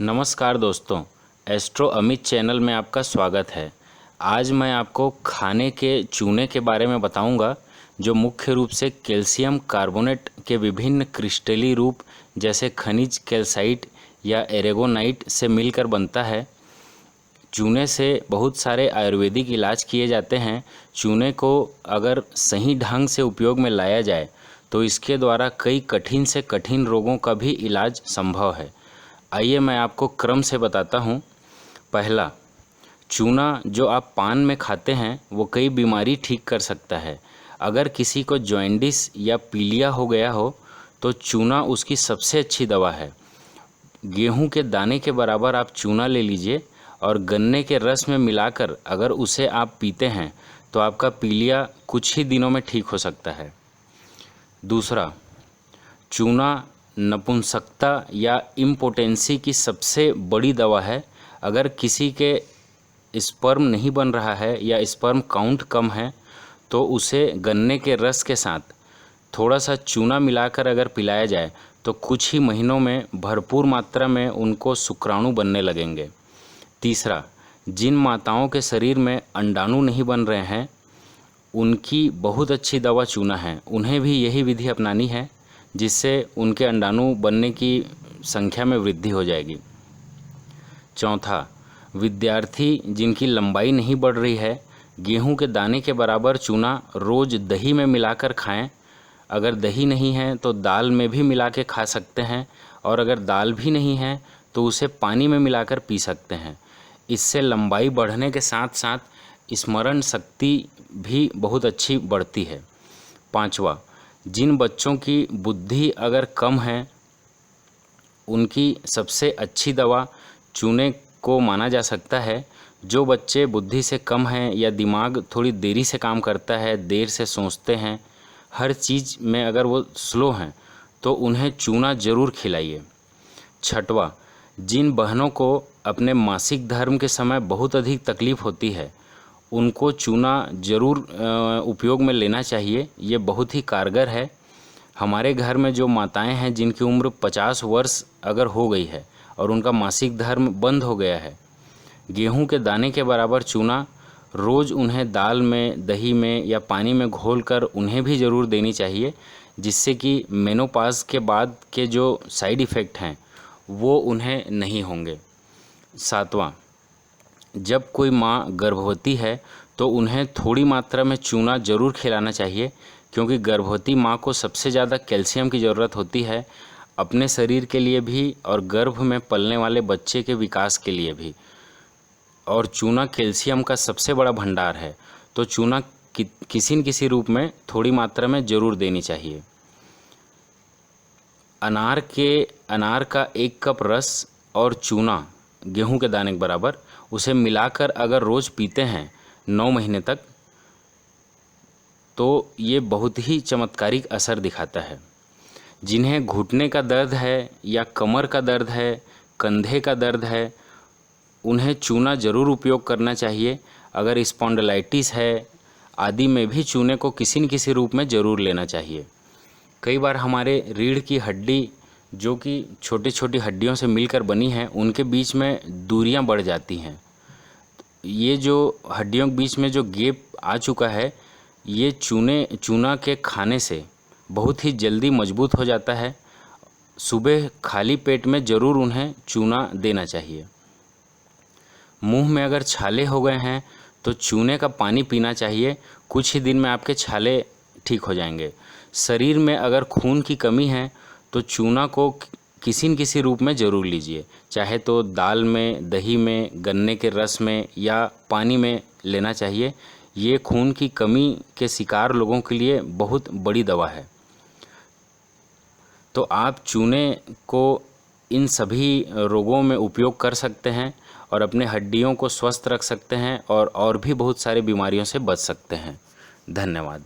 नमस्कार दोस्तों, astro Amit channel में आपका स्वागत है। आज मैं आपको खाने के चूने के बारे में बताऊंगा, जो मुख्य रूप से कैल्शियम कार्बोनेट के विभिन्न क्रिस्टली रूप जैसे खनिज कैल्साइट या एरेगोनाइट से मिलकर बनता है। चूने से बहुत सारे आयुर्वेदिक इलाज किए जाते हैं। चूने को अगर सही ढंग से उपयोग में लाया जाए तो इसके द्वारा कई कठिन से कठिन रोगों का भी इलाज संभव है। आइए मैं आपको क्रम से बताता हूँ। पहला, चूना जो आप पान में खाते हैं वो कई बीमारी ठीक कर सकता है। अगर किसी को जॉइंडिस या पीलिया हो गया हो तो चूना उसकी सबसे अच्छी दवा है। गेहूं के दाने के बराबर आप चूना ले लीजिए और गन्ने के रस में मिलाकर अगर उसे आप पीते हैं तो आपका पीलिया कुछ ही दिनों में ठीक हो सकता है। दूसरा, चूना नपुंसकता या इम्पोटेंसी की सबसे बड़ी दवा है। अगर किसी के स्पर्म नहीं बन रहा है या स्पर्म काउंट कम है तो उसे गन्ने के रस के साथ थोड़ा सा चूना मिलाकर अगर पिलाया जाए तो कुछ ही महीनों में भरपूर मात्रा में उनको शुक्राणु बनने लगेंगे। तीसरा, जिन माताओं के शरीर में अंडाणु नहीं बन रहे हैं उनकी बहुत अच्छी दवा चूना है। उन्हें भी यही विधि अपनानी है जिससे उनके अंडाणु बनने की संख्या में वृद्धि हो जाएगी। चौथा, विद्यार्थी जिनकी लंबाई नहीं बढ़ रही है, गेहूं के दाने के बराबर चूना रोज़ दही में मिलाकर खाएं। अगर दही नहीं है तो दाल में भी मिला के खा सकते हैं, और अगर दाल भी नहीं है तो उसे पानी में मिलाकर पी सकते हैं। इससे लंबाई बढ़ने के साथ साथ स्मरण शक्ति भी बहुत अच्छी बढ़ती है। पाँचवा, जिन बच्चों की बुद्धि अगर कम है उनकी सबसे अच्छी दवा चूने को माना जा सकता है। जो बच्चे बुद्धि से कम हैं या दिमाग थोड़ी देरी से काम करता है, देर से सोचते हैं, हर चीज़ में अगर वो स्लो हैं तो उन्हें चूना ज़रूर खिलाइए। छठवा, जिन बहनों को अपने मासिक धर्म के समय बहुत अधिक तकलीफ़ होती है उनको चूना ज़रूर उपयोग में लेना चाहिए। ये बहुत ही कारगर है। हमारे घर में जो माताएं हैं जिनकी उम्र 50 वर्ष अगर हो गई है और उनका मासिक धर्म बंद हो गया है, गेहूं के दाने के बराबर चूना रोज़ उन्हें दाल में, दही में या पानी में घोलकर उन्हें भी ज़रूर देनी चाहिए, जिससे कि मेनोपॉज के बाद के जो साइड इफ़ेक्ट हैं वो उन्हें नहीं होंगे। सातवां, जब कोई माँ गर्भवती है तो उन्हें थोड़ी मात्रा में चूना ज़रूर खिलाना चाहिए, क्योंकि गर्भवती माँ को सबसे ज़्यादा कैल्शियम की ज़रूरत होती है, अपने शरीर के लिए भी और गर्भ में पलने वाले बच्चे के विकास के लिए भी। और चूना कैल्शियम का सबसे बड़ा भंडार है, तो चूना किसी न किसी रूप में थोड़ी मात्रा में ज़रूर देनी चाहिए। अनार का 1 कप रस और चूना गेहूं के दाने के बराबर उसे मिलाकर अगर रोज़ पीते हैं 9 महीने तक तो ये बहुत ही चमत्कारिक असर दिखाता है। जिन्हें घुटने का दर्द है या कमर का दर्द है, कंधे का दर्द है, उन्हें चूना ज़रूर उपयोग करना चाहिए। अगर स्पॉन्डिलाइटिस है आदि में भी चूने को किसी न किसी रूप में ज़रूर लेना चाहिए। कई बार हमारे रीढ़ की हड्डी जो कि छोटी छोटी हड्डियों से मिलकर बनी है उनके बीच में दूरियां बढ़ जाती हैं। ये जो हड्डियों के बीच में जो गैप आ चुका है ये चूना के खाने से बहुत ही जल्दी मजबूत हो जाता है। सुबह खाली पेट में ज़रूर उन्हें चूना देना चाहिए। मुंह में अगर छाले हो गए हैं तो चूने का पानी पीना चाहिए, कुछ ही दिन में आपके छाले ठीक हो जाएंगे। शरीर में अगर खून की कमी है तो चूना को किसी न किसी रूप में ज़रूर लीजिए, चाहे तो दाल में, दही में, गन्ने के रस में या पानी में लेना चाहिए। ये खून की कमी के शिकार लोगों के लिए बहुत बड़ी दवा है। तो आप चूने को इन सभी रोगों में उपयोग कर सकते हैं और अपने हड्डियों को स्वस्थ रख सकते हैं और भी बहुत सारी बीमारियों से बच सकते हैं। धन्यवाद।